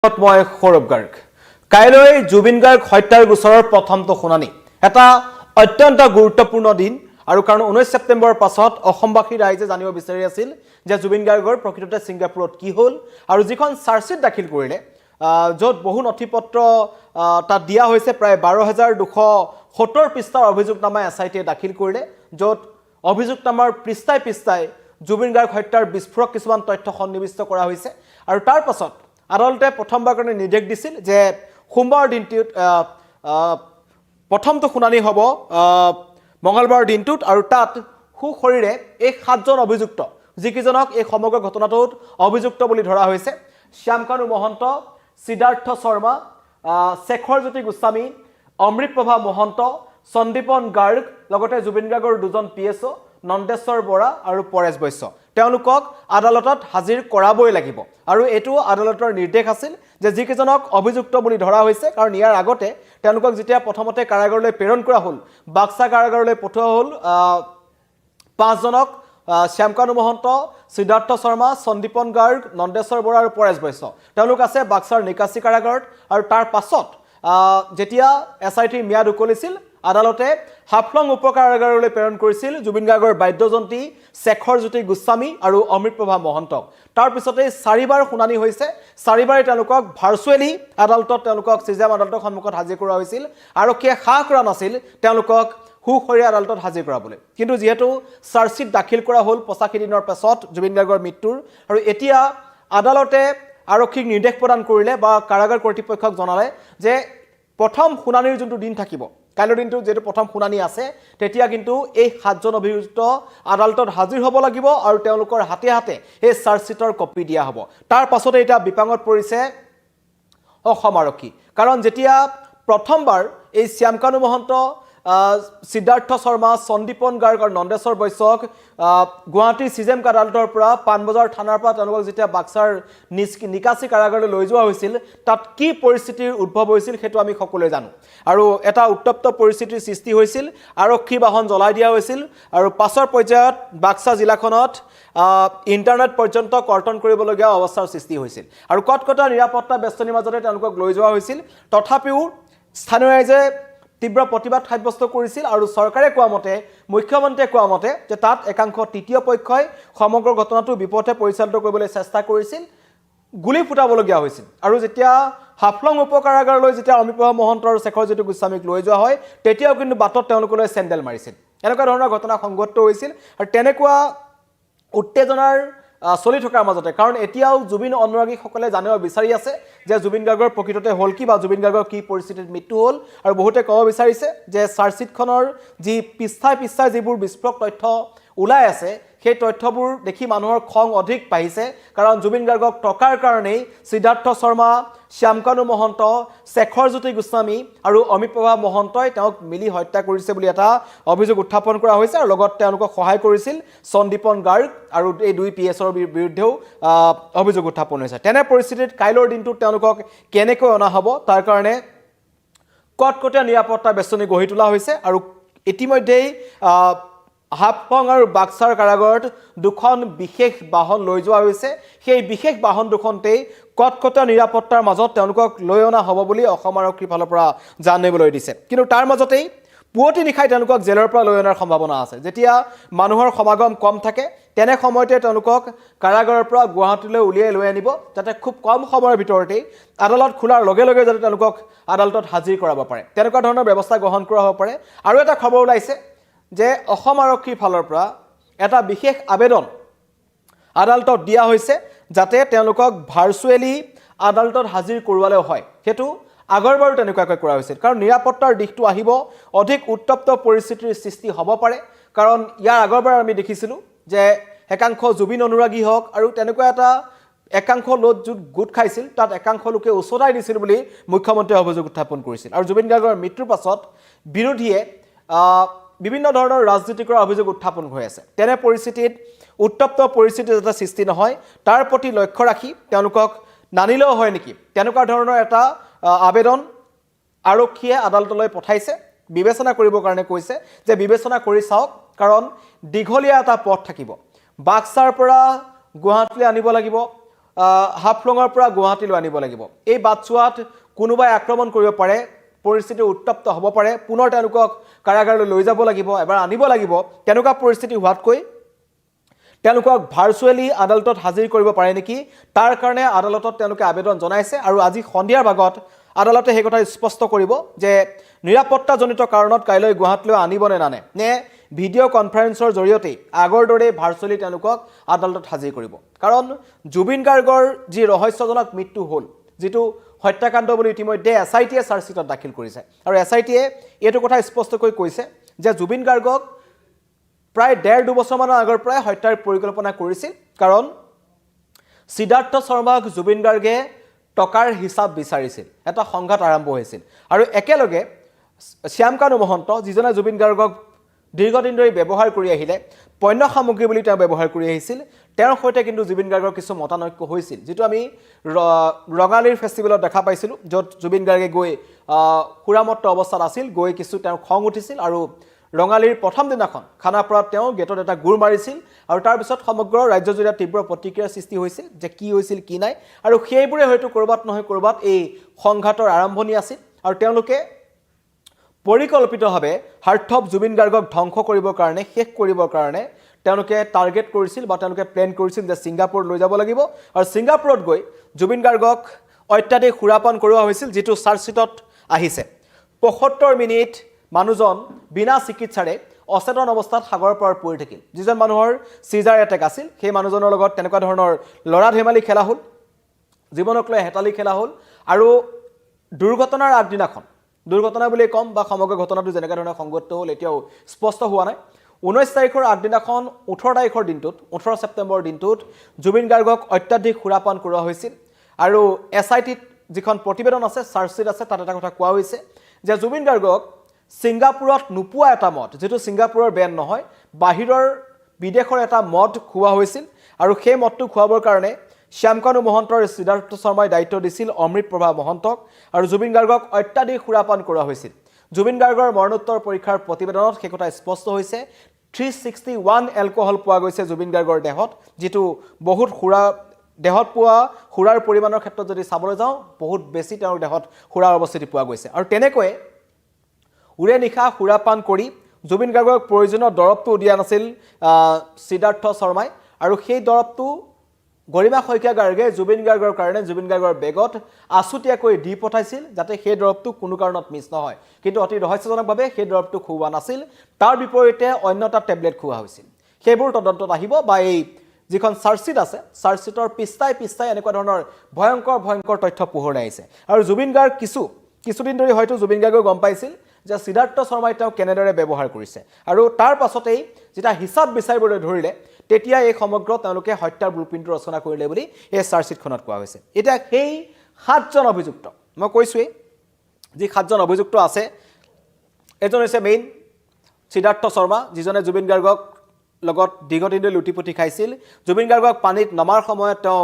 মই সৌৰভ গাৰ্গ কাইলৈ জুবিন গাৰ্গ হত্যাৰ গোচৰৰ প্ৰথমটো শুনানি এটা অত্যন্ত গুৰুত্বপূৰ্ণ দিন আৰু কাৰণ 19 ছেপ্টেম্বৰৰ পাছত অসমবাসী ৰাইজে জানিব বিচাৰি আছিল যে জুবিন গাৰ্গৰ প্ৰকৃততে ছিংগাপুৰত কি হ'ল আৰু যিখন চাৰ্জশ্বিট দাখিল কৰিলে য'ত বহু নথিপত্ৰ তাত দিয়া হৈছে প্ৰায় 12270 পৃষ্ঠাৰ অভিযোগনামা এছআইটিয়ে দাখিল কৰিলে য'ত অভিযোগনামাৰ পৃষ্ঠাই পৃষ্ঠাই জুবিন গাৰ্গ হত্যাৰ বিস্ফোৰক কিছুমান তথ্য সন্নিৱিষ্ট কৰা হৈছে আৰু তাৰ পাছত আদালতে প্ৰথমবাৰ কাৰণে নিৰ্দেশ দিছিল যে সোমবাৰ দিনটোত প্ৰথমটো শুনানি হ'ব মঙলবাৰ দিনটোত আৰু তাত সুখৰিৰে এই 7জন অভিযুক্ত যিকিজনক এই সমগ্ৰ ঘটনাটোত অভিযুক্ত বুলি ধৰা হৈছে শ্যামকানু মহন্ত সিদ্ধাৰ্থ শৰ্মা শেখৰজ্যোতি গোস্বামী অমৃতপ্ৰভা মহন্ত সন্দীপন গাৰ্গ লগতে জুবিন গাৰ্গৰ দুজন পিএছঅ নন্দেশ্বৰ বৰা আৰু পৰেশ বৈশ্য তেওঁলোকক আদালতত হাজিৰ কৰাবই লাগিব আৰু এটো আদালতৰ নিৰ্দেশ আছিল যে যিকেজনক অভিযুক্ত বুলি ধৰা হৈছে কাৰণ ইয়াৰ আগতে তেওঁলোকক যেতিয়া প্ৰথমতে কাৰাগাৰলৈ প্ৰেৰণ কৰা হ'ল বাক্সা কাৰাগাৰলৈ পঠোৱা হ'ল 5 জনক শ্যামকানু মহন্ত সিদ্ধাৰ্থ শৰ্মা সন্দীপন গাৰ্গ নন্দেশ্বৰ বৰা আৰু পৰেশ বৈশ্য তেওঁলোক আছে বাক্সাৰ নিকাসী কাৰাগাৰত আৰু তাৰ পাছত যেতিয়া এছআইটিৰ ম্যাদ উকলিছিল আদালতে হাফলং উপকাৰাগাৰলৈ প্ৰেৰণ কৰিছিল জুবিন গাৰ্গৰ বাদ্যযন্ত্ৰী শেখৰজ্যোতি গোস্বামী আৰু অমৃতপ্ৰভা মহন্তক তাৰ পিছতে 4বাৰ শুনানি হৈছে 4বাৰে তেওঁলোকক ভাৰ্চুৱেলি আদালতত তেওঁলোকক চিজাম আদালতৰ সন্মুখত হাজিৰ কৰা হৈছিল আৰক্ষীয়ে সাহ কৰা নাছিল তেওঁলোকক সুখৰিৰে আদালতত হাজিৰ কৰাবলৈ কিন্তু যেহেতু চাৰ্জশ্বিট দাখিল কৰা হ'ল 85 দিনৰ পাছত জুবিন গাৰ্গৰ মৃত্যুৰ আৰু এতিয়া আদালতে আৰক্ষীক নিৰ্দেশ প্ৰদান কৰিলে বা কাৰাগাৰ কৰ্তৃপক্ষক জনালে যে প্ৰথম শুনানিৰ যোনটো দিন থাকিব কাইলৈৰ দিনটো যেটো প্ৰথম শুনানি আছে তেতিয়া কিন্তু এই 7জন অভিযুক্ত আদালতত হাজিৰ হ'ব লাগিব আৰু তেওঁলোকৰ হাতে হাতে এই চাৰ্জশ্বিটৰ কপি দিয়া হ'ব তাৰ পাছতে এটা বিপাঙত পৰিছে অসম আৰক্ষী কাৰণ যেতিয়া প্ৰথমবাৰ এই শ্যামকানু মহন্ত সিদ্ধাৰ্থ শৰ্মা সন্দীপন গাৰ্গ আৰু নন্দেশ্বৰ বৈশ্যক গুৱাহাটী চিজেম আদালতৰ পৰা পানবজাৰ থানাৰ পৰা তেওঁলোকক যেতিয়া বাক্সাৰ নিকাসী কাৰাগাৰলৈ লৈ যোৱা হৈছিল তাত কি পৰিস্থিতিৰ উদ্ভৱ হৈছিল সেইটো আমি সকলোৱে জানো আৰু এটা উত্তপ্ত পৰিস্থিতিৰ সৃষ্টি হৈছিল আৰক্ষী বাহন জ্বলাই দিয়া হৈছিল আৰু পাছৰ পৰ্যায়ত বাক্সা জিলাখনত ইন্টাৰনেট পৰ্যন্ত কৰ্তন কৰিবলগীয়া অৱস্থাৰ সৃষ্টি হৈছিল আৰু কটকটা নিৰাপত্তা বেষ্টনীৰ মাজতে তেওঁলোকক লৈ যোৱা হৈছিল তথাপিও স্থানীয় ৰাইজে তীব্ৰ প্ৰতিবাদ সাব্যস্ত কৰিছিল আৰু চৰকাৰে কোৱা মতে মুখ্যমন্ত্ৰীয়ে কোৱা মতে যে তাত একাংশ তৃতীয় পক্ষই সমগ্ৰ ঘটনাটো বিপথে পৰিচালিত কৰিবলৈ চেষ্টা কৰিছিল গুলি ফুটাবলগীয়া হৈছিল আৰু যেতিয়া হাফলং উপকাৰাগাৰলৈ যেতিয়া অমৃতপ্ৰভা মহন্ত আৰু শেখৰজ্যোতি গোস্বামীক লৈ যোৱা হয় তেতিয়াও কিন্তু বাটত তেওঁলোকলৈ চেণ্ডেল মাৰিছিল এনেকুৱা ধৰণৰ ঘটনা সংঘটিত হৈছিল আৰু তেনেকুৱা উত্তেজনাৰ চলি থকাৰ মাজতে কাৰণ এতিয়াও জুবিন অনুৰাগীসকলে জানিব বিচাৰি আছে যে জুবিন গাৰ্গৰ প্ৰকৃততে হ'ল কি বা জুবিন গাৰ্গৰ কি পৰিস্থিতিত মৃত্যু হ'ল আৰু বহুতে ক'ব বিচাৰিছে যে চাৰ্জশ্বিটখনৰ যি পৃষ্ঠাই পৃষ্ঠাই যিবোৰ বিস্ফোৰক তথ্য ওলাই আছে সেই তথ্যবোৰ দেখি মানুহৰ খং অধিক পাইছে কাৰণ জুবিন গাৰ্গক টকাৰ কাৰণেই সিদ্ধাৰ্থ শৰ্মা শ্যামকানু মহন্ত শেখৰজ্যোতি গোস্বামী আৰু অমৃতপ্ৰভা মহন্তই তেওঁক মিলি হত্যা কৰিছে বুলি এটা অভিযোগ উত্থাপন কৰা হৈছে আৰু লগত তেওঁলোকক সহায় কৰিছিল সন্দীপন গাৰ্গ আৰু এই দুই পিএছৰ বিৰুদ্ধেও অভিযোগ উত্থাপন হৈছে তেনে পৰিস্থিতিত কাইলৈৰ দিনটোত তেওঁলোকক কেনেকৈ অনা হ'ব তাৰ কাৰণে কটকটীয়া নিৰাপত্তা বেষ্টনী গঢ়ি তোলা হৈছে আৰু ইতিমধ্যেই হাফলং আৰু বাক্সাৰ কাৰাগাৰত দুখন বিশেষ বাহন লৈ যোৱা হৈছে সেই বিশেষ বাহন দুখনতেই কটকটীয়া নিৰাপত্তাৰ মাজত তেওঁলোকক লৈ অনা হ'ব বুলি অসম আৰক্ষীৰ ফালৰ পৰা জানিবলৈ দিছে কিন্তু তাৰ মাজতেই পুৱতি নিশাই তেওঁলোকক জেলৰ পৰা লৈ অনাৰ সম্ভাৱনা আছে যেতিয়া মানুহৰ সমাগম কম থাকে তেনে সময়তে তেওঁলোকক কাৰাগাৰৰ পৰা গুৱাহাটীলৈ উলিয়াই লৈ আনিব যাতে খুব কম সময়ৰ ভিতৰতেই আদালত খোলাৰ লগে লগে যাতে তেওঁলোকক আদালতত হাজিৰ কৰাব পাৰে তেনেকুৱা ধৰণৰ ব্যৱস্থা গ্ৰহণ কৰা হ'ব পাৰে আৰু এটা খবৰ ওলাইছে যে অসম আৰক্ষীৰ ফালৰ পৰা এটা বিশেষ আবেদন আদালতত দিয়া হৈছে যাতে তেওঁলোকক ভাৰ্চুৱেলি আদালতত হাজিৰ কৰোৱালেও হয় সেইটো আগৰবাৰো তেনেকুৱাকৈ কৰা হৈছিল কাৰণ নিৰাপত্তাৰ দিশটো আহিব অধিক উত্তপ্ত পৰিস্থিতিৰ সৃষ্টি হ'ব পাৰে কাৰণ ইয়াৰ আগৰবাৰ আমি দেখিছিলোঁ যে একাংশ জুবিন অনুৰাগী হওক আৰু তেনেকুৱা এটা একাংশ লোক গোট খাইছিল তাত একাংশ লোকে উচতাই দিছিল বুলি মুখ্যমন্ত্ৰীয়ে অভিযোগ উত্থাপন কৰিছিল আৰু জুবিন গাৰ্গৰ মৃত্যুৰ পাছত বিৰোধীয়ে বিভিন্ন ধৰণৰ ৰাজনীতি কৰা অভিযোগ উত্থাপন হৈ আছে তেনে পৰিস্থিতিত উত্তপ্ত পৰিস্থিতি যাতে সৃষ্টি নহয় তাৰ প্ৰতি লক্ষ্য ৰাখি তেওঁলোকক নানিলেও হয় নেকি তেনেকুৱা ধৰণৰ এটা আবেদন আৰক্ষীয়ে আদালতলৈ পঠাইছে বিবেচনা কৰিবৰ কাৰণে কৈছে যে বিবেচনা কৰি চাওক কাৰণ দীঘলীয়া এটা পথ থাকিব বাক্সাৰ পৰা গুৱাহাটীলৈ আনিব লাগিব হাফলঙৰ পৰা গুৱাহাটীলৈ আনিব লাগিব এই বাটচোৱাত কোনোবাই আক্ৰমণ কৰিব পাৰে পৰিস্থিতি উত্তপ্ত হ'ব পাৰে পুনৰ তেওঁলোকক কাৰাগাৰলৈ লৈ যাব লাগিব এবাৰ আনিব লাগিব তেনেকুৱা পৰিস্থিতি হোৱাতকৈ তেওঁলোকক ভাৰ্চুৱেলি আদালতত হাজিৰ কৰিব পাৰে নেকি তাৰ কাৰণে আদালতত তেওঁলোকে আবেদন জনাইছে আৰু আজি সন্ধিয়াৰ ভাগত আদালতে সেই কথা স্পষ্ট কৰিব যে নিৰাপত্তাজনিত কাৰণত কাইলৈ গুৱাহাটীলৈ আনিব নে নানে নে ভিডিঅ' কনফাৰেন্সৰ জৰিয়তে আগৰ দৰে ভাৰ্চুৱেলি তেওঁলোকক আদালতত হাজিৰ কৰিব কাৰণ জুবিন গাৰ্গৰ যি ৰহস্যজনক মৃত্যু হ'ল যেটো হত্যাকাণ্ড বুলি ইতিমধ্যে এছআইটিয়ে চাৰ্জশ্বিটত দাখিল কৰিছে আৰু এছআইটিয়ে এইটো কথা স্পষ্টকৈ কৈছে যে জুবিন গাৰ্গক প্ৰায় 1.5-2 বছৰমানৰ আগৰ পৰাই হত্যাৰ পৰিকল্পনা কৰিছিল কাৰণ সিদ্ধাৰ্থ শৰ্মাক জুবিন গাৰ্গে টকাৰ হিচাপ বিচাৰিছিল এটা সংঘাত আৰম্ভ হৈছিল আৰু একেলগে শ্যামকানু মহন্ত যিজনে জুবিন গাৰ্গক দীৰ্ঘদিন ধৰি ব্যৱহাৰ কৰি আহিলে পণ্য সামগ্ৰী বুলি তেওঁ ব্যৱহাৰ কৰি আহিছিল তেওঁৰ সৈতে কিন্তু জুবিন গাৰ্গৰ কিছু মতানৈক্য হৈছিল যেটো আমি ৰঙালীৰ ফেষ্টিভেলত দেখা পাইছিলো য'ত জুবিন গাৰ্গে গৈ খুৰামত্ত অৱস্থাত আছিল গৈ কিছু তেওঁ খং উঠিছিল আৰু ৰঙালীৰ প্ৰথম দিনাখন খানাপাৰাত তেওঁ গেটত এটা গুৰ মাৰিছিল আৰু তাৰ পিছত সমগ্ৰ ৰাজ্যজুৰি তীব্ৰ প্ৰতিক্ৰিয়াৰ সৃষ্টি হৈছিল যে কি হৈছিল কি নাই আৰু সেইবোৰে হয়তো কৰবাত নহয় কৰবাত এই সংঘাতৰ আৰম্ভণি আছিল আৰু তেওঁলোকে পৰিকল্পিতভাৱে হাৰ্থব জুবিন গাৰ্গক ধ্বংস কৰিবৰ কাৰণে শেষ কৰিবৰ কাৰণে তেওঁলোকে টাৰ্গেট কৰিছিল বা তেওঁলোকে প্লেন কৰিছিল যে সিংগাপুৰ লৈ যাব লাগিব আৰু সিংগাপুৰত গৈ জুবিন গাৰ্গক অত্যাধিক সুৰাপান কৰোৱা হৈছিল যেটো চাৰ্জশ্বিটত আহিছে ৭৫ মিনিট মানুহজন বিনা চিকিৎসাৰে অচেতন অৱস্থাত সাগৰৰ পাৰত পৰি থাকিল যিজন মানুহৰ সিজাৰ এটেক আছিল সেই মানুহজনৰ লগত তেনেকুৱা ধৰণৰ লৰা ধেমালি খেলা হ'ল জীৱনক লৈ হেতালি খেলা হ'ল আৰু দুৰ্ঘটনাৰ আগদিনাখন দুৰ্ঘটনা বুলি কম বা সমগ্ৰ ঘটনাটো যেনেকা ধৰণৰ সংগত হ'ল এতিয়াও স্পষ্ট হোৱা নাই 19 তাৰিখৰ আগদিনাখন 18 তাৰিখৰ দিনটোত 18 ছেপ্টেম্বৰৰ দিনটোত জুবিন গাৰ্গক অত্যাধিক সুৰাপান কৰোৱা হৈছিল আৰু এছআইটিত যিখন প্ৰতিবেদন আছে চাৰ্জশ্বিট আছে তাত এটা কথা কোৱা হৈছে যে জুবিন গাৰ্গক সিংগাপুৰত নোপোৱা এটা মদ যেটো সিংগাপুৰৰ বেন নহয় বাহিৰৰ বিদেশৰ এটা মদ খোৱা হৈছিল আৰু সেই মদটো খোৱাবৰ কাৰণে শ্যামকানু মহন্তৰ সিদ্ধাৰ্থ শৰ্মাই দায়িত্ব দিছিল অমৃত প্ৰভা মহন্তক আৰু জুবিন গাৰ্গক অত্যাধিক সুৰাপান কৰা হৈছিল জুবিন গাৰ্গৰ মৰণোত্তৰ পৰীক্ষাৰ প্ৰতিবেদনত সেই কথা স্পষ্ট হৈছে 361 এলকহল পোৱা গৈছে জুবিন গাৰ্গৰ দেহত যেটো বহুত সুৰা দেহত পোৱা সুৰাৰ পৰিমাণৰ ক্ষেত্ৰত যদি চাবলৈ যাওঁ বহুত বেছি তেওঁৰ দেহত সুৰাৰ অৱস্থিতি পোৱা গৈছে আৰু তেনেকৈ উৰে নিখা সুৰাপান কৰি জুবিন গাৰ্গক প্ৰয়োজনীয় দৰৱটো দিয়া নাছিল সিদ্ধাৰ্থ শৰ্মাই আৰু সেই দৰৱটো গৰিমা শইকীয়া গাৰ্গে জুবিন গাৰ্গৰ কাৰণে জুবিন গাৰ্গৰ বেগত আছুতীয়াকৈ দি পঠাইছিল যাতে সেই দৰৱটো কোনো কাৰণত মিছ নহয় কিন্তু অতি ৰহস্যজনকভাৱে সেই দৰৱটো খুওৱা নাছিল তাৰ বিপৰীতে অন্য এটা টেবলেট খুওৱা হৈছিল সেইবোৰ তদন্তত আহিব বা এই যিখন চাৰ্জশ্বিট আছে চাৰ্জশ্বিটৰ পিস্তাই এনেকুৱা ধৰণৰ ভয়ংকৰ তথ্য পোহৰ আহিছে আৰু জুবিন গাৰ্গ কিছুদিন ধৰি হয়তো জুবিন গাৰ্গে গম পাইছিল যে সিদ্ধাৰ্থ শৰ্মাই তেওঁ কেনেদৰে ব্যৱহাৰ কৰিছে আৰু তাৰ পাছতেই যেটা হিচাপ বিচাৰিবলৈ ধৰিলে তেতিয়া এই সমগ্ৰ তেওঁলোকে হত্যাৰ ব্লুপ্ৰিণ্ট ৰচনা কৰিলে বুলি এই চাৰ্জশ্বিটখনত কোৱা হৈছে এটা সেই 7জন অভিযুক্ত মই কৈছোৱেই যি 7জন অভিযুক্ত আছে এজন হৈছে মেইন সিদ্ধাৰ্থ শৰ্মা যিজনে জুবিন গাৰ্গক লগত দীৰ্ঘদিন ধৰি লুটিপুটি খাইছিল জুবিন গাৰ্গক পানীত নমাৰ সময়ত তেওঁ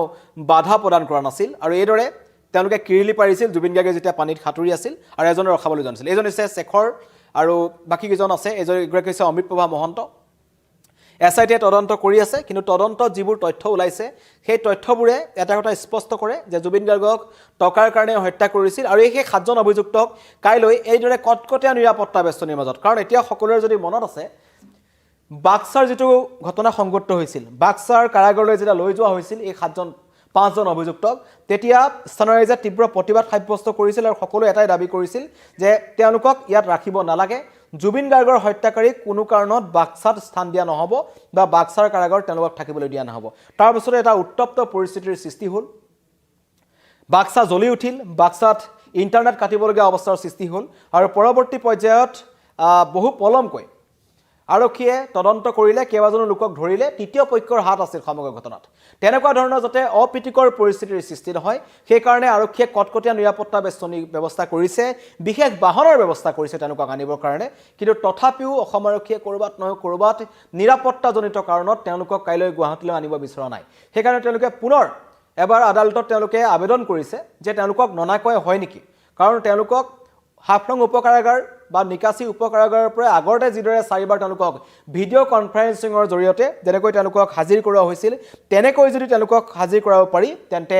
বাধা প্ৰদান কৰা নাছিল আৰু এইদৰে তেওঁলোকে কিৰিলি পাৰিছিল জুবিন গাৰ্গে যেতিয়া পানীত সাঁতুৰি আছিল আৰু এজনে ৰখাবলৈ জানিছিল এজন হৈছে শেখৰ আৰু বাকি কিজন আছে এজন গৰাকী হৈছে অমৃত প্ৰভা মহন্ত এছআইটিয়ে তদন্ত কৰি আছে কিন্তু তদন্তত যিবোৰ তথ্য ওলাইছে সেই তথ্যবোৰে এটা কথা স্পষ্ট কৰে যে জুবিন গাৰ্গক টকাৰ কাৰণে হত্যা কৰিছিল আৰু এই 7জন অভিযুক্তক কাইলৈ এইদৰে কটকটীয়া নিৰাপত্তা বেষ্টনীৰ মাজত কাৰণ এতিয়া সকলোৰে যদি মনত আছে বাক্সাৰ যেটো ঘটনা সংঘটিত হৈছিল বাক্সাৰ কাৰাগাৰলৈ যেতিয়া লৈ যোৱা হৈছিল এই 5জন অভিযুক্তক তেতিয়া স্থানীয় ৰাইজে তীব্ৰ প্ৰতিবাদ সাব্যস্ত কৰিছিল আৰু সকলো এটাই দাবী কৰিছিল যে তেওঁলোকক ইয়াত ৰাখিব নালাগে জুবিন গাৰ্গৰ হত্যাকাৰী কোনো কাৰণত বাক্সাত স্থান দিয়া নহব বা বাক্সাৰ কাৰাগাৰ তেওঁলোকক থাকিবলৈ দিয়া নহব তাৰ পিছতে এটা উত্তপ্ত পৰিস্থিতিৰ সৃষ্টি হ'ল বাক্সা জ্বলি উঠিল বাক্সাত ইন্টাৰনেট কাটিবলগীয়া অৱস্থাৰ সৃষ্টি হ'ল আৰু পৰৱৰ্তী পৰ্যায়ত বহু পলমকৈ আৰক্ষীয়ে তদন্ত কৰিলে কেইবাজনো লোকক ধৰিলে তৃতীয় পক্ষৰ হাত আছিল সমগ্ৰ ঘটনাত তেনেকুৱা ধৰণৰ যাতে অপ্ৰীতিকৰ পৰিস্থিতিৰ সৃষ্টি নহয় সেই কাৰণে আৰক্ষীয়ে কটকটীয়া নিৰাপত্তা বেষ্টনী ব্যৱস্থা কৰিছে বিশেষ বাহনৰ ব্যৱস্থা কৰিছে তেনেকুৱা আনিবৰ কাৰণে কিন্তু তথাপিও অসম আৰক্ষীয়ে কৰবাত নহয় কৰবাত নিৰাপত্তাজনিত কাৰণত তেওঁলোকক কাইলৈ গুৱাহাটীলৈ আনিব বিচৰা নাই সেই কাৰণে তেওঁলোকে পুনৰ এবাৰ আদালতত তেওঁলোকে আবেদন কৰিছে যে তেওঁলোকক ননাকৈ হয় নেকি কাৰণ তেওঁলোকক হাফলং উপকাৰাগাৰ বা নিকাচি উপকাৰাগাৰৰ পৰা আগতে যিদৰে 4বাৰ তেওঁলোকক ভিডিঅ' কনফাৰেন্সিঙৰ জৰিয়তে যেনেকৈ তেওঁলোকক হাজিৰ কৰোৱা হৈছিল তেনেকৈ যদি তেওঁলোকক হাজিৰ কৰাব পাৰি তেন্তে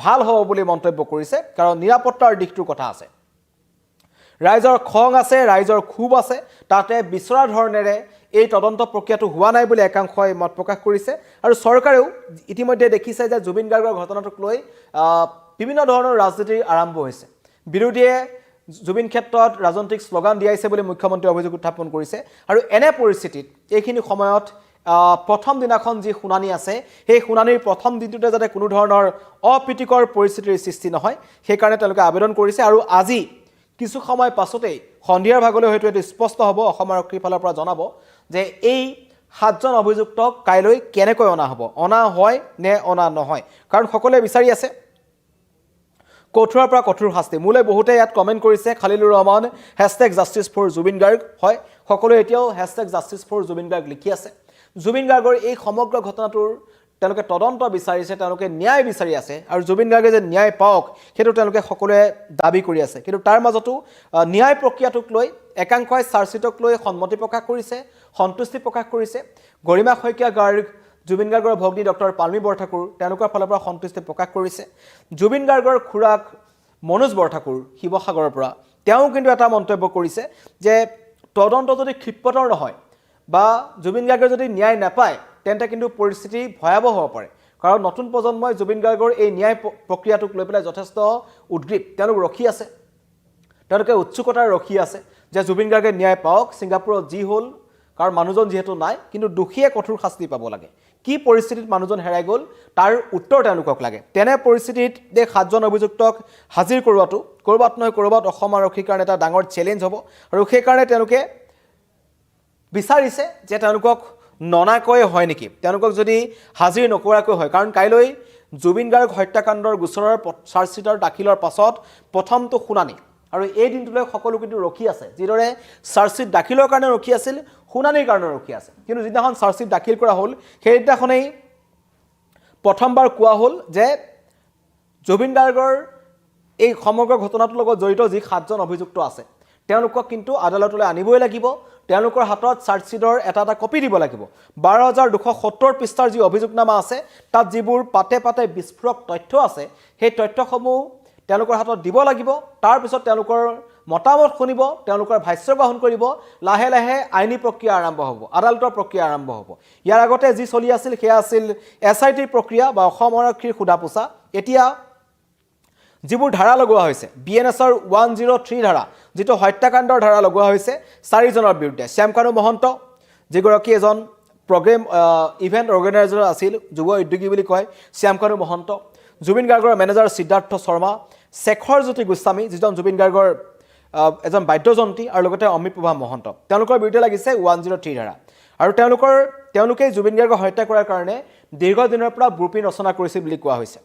ভাল হ'ব বুলি মন্তব্য কৰিছে কাৰণ নিৰাপত্তাৰ দিশটোৰ কথা আছে ৰাইজৰ খং আছে ৰাইজৰ ক্ষোভ আছে তাতে বিচৰা ধৰণেৰে এই তদন্ত প্ৰক্ৰিয়াটো হোৱা নাই বুলি একাংশই মত প্ৰকাশ কৰিছে আৰু চৰকাৰেও ইতিমধ্যে দেখিছে যে জুবিন গাৰ্গৰ ঘটনাটোক লৈ বিভিন্ন ধৰণৰ ৰাজনীতি আৰম্ভ হৈছে বিৰোধীয়ে জুবিন ক্ষেত্ৰত ৰাজনৈতিক শ্লোগান দিয়াইছে বুলি মুখ্যমন্ত্ৰী অভিযোগ উত্থাপন কৰিছে আৰু এনে পৰিস্থিতিত এইখিনি সময়ত প্ৰথম দিনাখন যি শুনানি আছে সেই শুনানিৰ প্ৰথম দিনটোতে যাতে কোনো ধৰণৰ অপ্ৰীতিকৰ পৰিস্থিতিৰ সৃষ্টি নহয় সেইকাৰণে তেওঁলোকে আবেদন কৰিছে আৰু আজি কিছু সময় পাছতেই সন্ধিয়াৰ ভাগলৈ হয়তো এটো স্পষ্ট হ'ব অসম আৰক্ষীৰ ফালৰ পৰা জনাব যে এই 7জন অভিযুক্তক কাইলৈ কেনেকৈ অনা হ'ব অনা হয় নে অনা নহয় কাৰণ সকলোৱে বিচাৰি আছে কঠোৰৰ পৰা কঠোৰ শাস্তি মোলে বহুতে ইয়াত কমেন্ট কৰিছে খালিলুৰ ৰহমান #justice4Jubin Garg হয় সকলোৱে এতিয়াও #justice4Jubin Garg লিখি আছে জুবিন গাৰ্গৰ এই সমগ্ৰ ঘটনাটোৰ তেওঁলোকে তদন্ত বিচাৰিছে তেওঁলোকে ন্যায় বিচাৰি আছে আৰু জুবিন গাৰ্গে যে ন্যায় পাওক সেইটো তেওঁলোকে সকলোৱে দাবী কৰি আছে কিন্তু তাৰ মাজতো ন্যায় প্ৰক্ৰিয়াটোক লৈ একাংশই চাৰ্জশ্বিটক লৈ সন্মতি প্ৰকাশ কৰিছে সন্তুষ্টি প্ৰকাশ কৰিছে গৰিমা শইকীয়া গাৰ্গ জুবিন গাৰ্গৰ ভগ্নী ডক্টৰ পালমি বৰঠাকুৰ তেওঁলোকৰ ফালৰ পৰা সন্তুষ্টি প্ৰকাশ কৰিছে জুবিন গাৰ্গৰ খুৰাক মনোজ বৰঠাকুৰ শিৱসাগৰৰ পৰা তেওঁ কিন্তু এটা মন্তব্য কৰিছে যে তদন্ত যদি ক্ষিপ্ৰতৰ নহয় বা জুবিন গাৰ্গে যদি ন্যায় নাপায় তেন্তে কিন্তু পৰিস্থিতি ভয়াবহ হ'ব পাৰে কাৰণ নতুন প্ৰজন্মই জুবিন গাৰ্গৰ এই ন্যায় প্ৰক্ৰিয়াটোক লৈ পেলাই যথেষ্ট উদ্গ্ৰীৱ তেওঁলোক ৰখি আছে তেওঁলোকে উৎসুকতাৰে ৰখি আছে যে জুবিন গাৰ্গে ন্যায় পাওক ছিংগাপুৰত যি হ'ল কাৰণ মানুহজন যেহেতু নাই কিন্তু দুখীয়ে কঠোৰ শাস্তি পাব লাগে কি পৰিস্থিতিত মানুহজন হেৰাই গ'ল তাৰ উত্তৰ তেওঁলোকক লাগে তেনে পৰিস্থিতিত এই 7জন অভিযুক্তক হাজিৰ কৰোৱাটো কৰবাত নহয় কৰবাত অসম আৰক্ষীৰ কাৰণে এটা ডাঙৰ চেলেঞ্জ হ'ব আৰু সেইকাৰণে তেওঁলোকে বিচাৰিছে যে তেওঁলোকক ননাকৈ হয় নেকি তেওঁলোকক যদি হাজিৰ নকৰাকৈ হয় কাৰণ কাইলৈ জুবিন গাৰ্গ হত্যাকাণ্ডৰ গোচৰৰ চাৰ্জশ্বিটৰ দাখিলৰ পাছত প্ৰথমটো শুনানি আৰু এই দিনটোলৈ সকলো কিন্তু ৰখি আছে যিদৰে চাৰ্জশ্বিট দাখিলৰ কাৰণে ৰখি আছিল শুনানিৰ কাৰণে ৰখি আছে কিন্তু যিদিনাখন চাৰ্জশ্বিট দাখিল কৰা হ'ল সেইদিনাখনেই প্ৰথমবাৰ কোৱা হ'ল যে জুবিন গাৰ্গৰ এই সমগ্ৰ ঘটনাটোৰ লগত জড়িত যি 7জন অভিযুক্ত আছে তেওঁলোকক কিন্তু আদালতলৈ আনিবই লাগিব তেওঁলোকৰ হাতত চাৰ্জশ্বিটৰ এটা কপি দিব লাগিব 12270 পৃষ্ঠাৰ যি অভিযোগনামা আছে তাত যিবোৰ পাতে পাতে বিস্ফোৰক তথ্য আছে সেই তথ্যসমূহ তেওঁলোকৰ হাতত দিব লাগিব তাৰ পিছত তেওঁলোকৰ মতামত শুনিব তেওঁলোকৰ ভাষ্য গ্ৰহণ কৰিব লাহে লাহে আইনী প্ৰক্ৰিয়া আৰম্ভ হ'ব আদালতৰ প্ৰক্ৰিয়া আৰম্ভ হ'ব ইয়াৰ আগতে যি চলি আছিল সেয়া আছিল SIT প্ৰক্ৰিয়া বা অসম আৰক্ষীৰ খুদাপোছা এতিয়া যিবোৰ ধাৰা লগোৱা হৈছে BNSৰ 103 ধাৰা যেটো হত্যাকাণ্ডৰ ধাৰা লগোৱা হৈছে 4জনৰ বিৰুদ্ধে শ্যামকানু মহন্ত যিগৰাকী এজন প্ৰগ্ৰেম ইভেন্ট অৰ্গেনাইজাৰ আছিল যুৱ উদ্যোগী বুলি কয় শ্যামকানু মহন্ত জুবিন গাৰ্গৰ মেনেজাৰ সিদ্ধাৰ্থ শৰ্মা শেখৰ জ্যোতি গোস্বামী যিজন জুবিন গাৰ্গৰ এজন বাদ্যযন্ত্ৰী আৰু লগতে অমিত প্ৰভা মহন্ত তেওঁলোকৰ বিৰুদ্ধে লাগিছে 103 ধাৰা আৰু তেওঁলোকে জুবিন গাৰ্গক হত্যা কৰাৰ কাৰণে দীৰ্ঘদিনৰ পৰা ব্লুপ্ৰিণ্ট ৰচনা কৰিছিল বুলি কোৱা হৈছে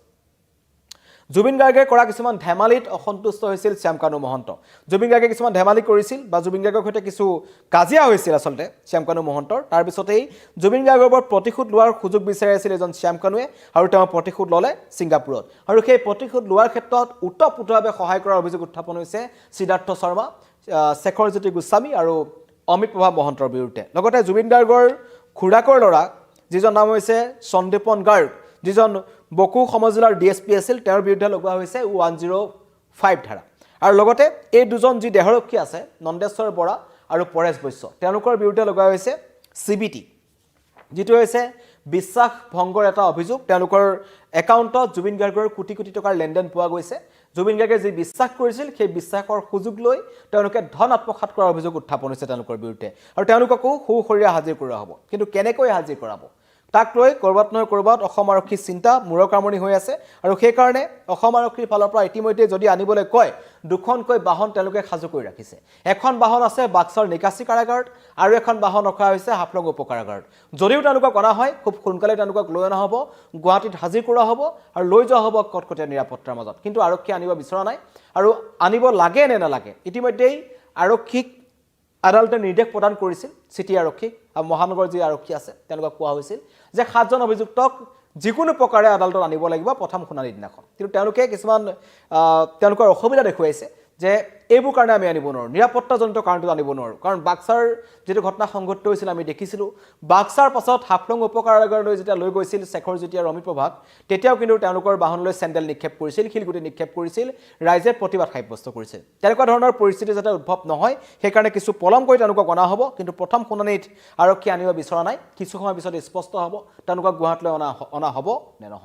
জুবিন গাৰ্গে কৰা কিছুমান ধেমালিত অসন্তুষ্ট হৈছিল শ্যামকানু মহন্ত জুবিন গাৰ্গে কিছুমান ধেমালি কৰিছিল বা জুবিন গাৰ্গৰ সৈতে কিছু কাজিয়া হৈছিল আসলতে শ্যামকানু মহন্তৰ তাৰ পিছতেই জুবিন গাৰ্গৰ ওপৰত প্ৰতিশোধ লোৱাৰ সুযোগ বিচাৰি আছিল এজন শ্যামকানুৱে আৰু তেওঁ প্ৰতিশোধ ললে ছিংগাপুৰত আৰু সেই প্ৰতিশোধ লোৱাৰ ক্ষেত্ৰত উত্তৰপুতভাৱে সহায় কৰাৰ অভিযোগ উত্থাপন হৈছে সিদ্ধাৰ্থ শৰ্মা শেখৰ জ্যোতি গোস্বামী আৰু অমিত প্ৰভা মহন্তৰ বিৰুদ্ধে লগতে জুবিন গাৰ্গৰ খুৰাকৰ ল'ৰা যিজন নাম হৈছে সন্দীপন গাৰ্গ যিজন বকু সমজিলাৰ DSP আছিল তেওঁৰ বিৰুদ্ধে লগোৱা হৈছে 105 ধাৰা আৰু লগতে এই দুজন যি দেহৰক্ষী আছে নন্দেশ্বৰ বৰা আৰু পৰেশ বৈশ্য তেওঁলোকৰ বিৰুদ্ধে লগোৱা হৈছে CBT যেটো হৈছে বিশ্বাস ভংগৰ এটা অভিযোগ তেওঁলোকৰ একাউণ্টত জুবিন গাৰ্গৰ কোটি কোটি টকাৰ লেনদেন পোৱা গৈছে জুবিন গাৰ্গে যি বিশ্বাস কৰিছিল সেই বিশ্বাসৰ সুযোগ লৈ তেওঁলোকে ধন আত্মসাৎ কৰাৰ অভিযোগ উত্থাপন হৈছে তেওঁলোকৰ বিৰুদ্ধে আৰু তেওঁলোককো সুখৰিয়া হাজিৰ কৰা হ'ব কিন্তু কেনেকৈ হাজিৰ কৰাব তাক লৈ কৰবাত নহয় কৰবাত অসম আৰক্ষীৰ চিন্তা মূৰকামৰণি হৈ আছে আৰু সেই কাৰণে অসম আৰক্ষীৰ ফালৰ পৰা ইতিমধ্যে যদি আনিবলৈ কয় দুখনকৈ বাহন তেওঁলোকে সাজু কৰি ৰাখিছে এখন বাহন আছে বাক্সাৰ নিকাচি কাৰাগাৰত আৰু এখন বাহন ৰখা হৈছে হাফলং উপকাৰাগাৰত যদিও তেওঁলোকক অনা হয় খুব সোনকালে তেওঁলোকক লৈ অনা হ'ব গুৱাহাটীত হাজিৰ কৰা হ'ব আৰু লৈ যোৱা হ'ব কটকটীয়া নিৰাপত্তাৰ মাজত কিন্তু আৰক্ষী আনিব বিচৰা নাই আৰু আনিব লাগে নে নালাগে ইতিমধ্যেই আৰক্ষীক আদালতে নিৰ্দেশ প্ৰদান কৰিছিল সিটি আৰক্ষী আৰু মহানগৰ যি আৰক্ষী আছে তেওঁলোকক কোৱা হৈছিল যে 7জন অভিযুক্তক যিকোনো প্ৰকাৰে আদালতত আনিব লাগিব প্ৰথম শুনানিৰ দিনাখন কিন্তু তেওঁলোকে কিছুমান তেওঁলোকৰ অসুবিধা দেখুৱাইছে যে এইবোৰ কাৰণে আমি আনিব নোৱাৰোঁ, নিৰাপত্তাজনিত কাৰণটো আনিব নোৱাৰোঁ। কাৰণ বাক্সাৰ যিটো ঘটনা সংঘটিত হৈছিল আমি দেখিছিলোঁ, বাক্সাৰ পাছত হাফলং উপকাৰাগাৰলৈ যেতিয়া লৈ গৈছিল শেখৰ জ্যোতি আৰু অমিত প্ৰভাক, তেতিয়াও কিন্তু তেওঁলোকৰ বাহনলৈ চেণ্ডেল নিক্ষেপ কৰিছিল, শিলগুটি নিক্ষেপ কৰিছিল, ৰাইজে প্ৰতিবাদ সাব্যস্ত কৰিছিল। তেনেকুৱা ধৰণৰ পৰিস্থিতি যাতে উদ্ভৱ নহয় সেইকাৰণে কিছু পলমকৈ তেওঁলোকক অনা হ'ব, কিন্তু প্ৰথম শুনানিত আৰক্ষী আনিব বিচৰা নাই। কিছু সময় পিছত স্পষ্ট হ'ব তেওঁলোকক গুৱাহাটীলৈ অনা হ'ব নে নহয়।